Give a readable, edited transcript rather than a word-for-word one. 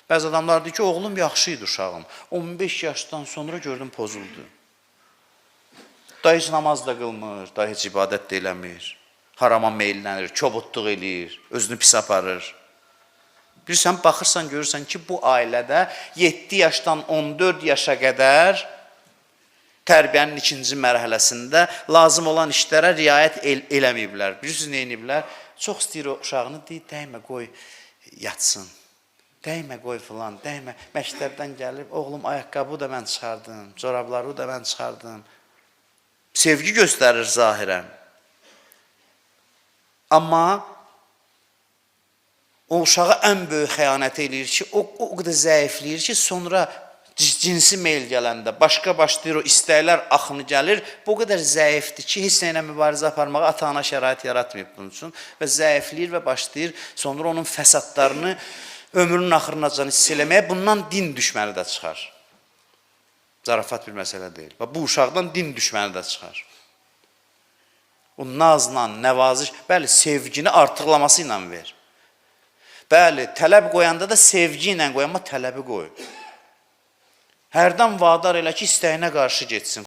Bəzi adamlar deyir ki, oğlum yaxşı idi uşağım. 15 yaşdan sonra gördüm pozuldu. Dayı heç namaz da qılmır, dayı heç ibadət də eləmir. Harama meyllənir, kobudluq eləyir, özünü pis aparır. Bilirsən, baxırsan, görürsən ki, bu ailədə 7 yaşdan 14 yaşa qədər tərbiyənin ikinci mərhələsində lazım olan işlərə riayət eləməyiblər. Bilirsiniz, nə ediblər? Çox istəyir o uşağını, deyir, dəymə, qoy yatsın. Dəymə, qoy filan, dəymə. Məktəbdən gəlib, oğlum, ayaqqabı da mən çıxardım, corabları da mən çıxardım. Sevgi göstərir zahirən. Amma o uşağa ən böyük xəyanət eləyir ki, o qədər zəifləyir ki, sonra cinsi meyl gələndə, başqa başlayır, o istəklər axını gəlir, bu qədər zəifdir ki, heç nə ilə mübarizə aparmağa ata-ana şərait yaratmayıb bunun üçün və zəifləyir və başlayır, sonra onun fəsadlarını ömrünün axırına can hiss eləməyə, bundan din düşməni də çıxar. Zarafat bir məsələ deyil. Və bu uşaqdan din düşməni də çıxar. O nazla, nəvaziş, bəli, sevgini artıqlaması ilə ver. Bəli, tələb qoyanda da sevgi ilə qoy, amma tələbi qoy. Hərdən vadar elə ki, istəyinə qarşı getsin.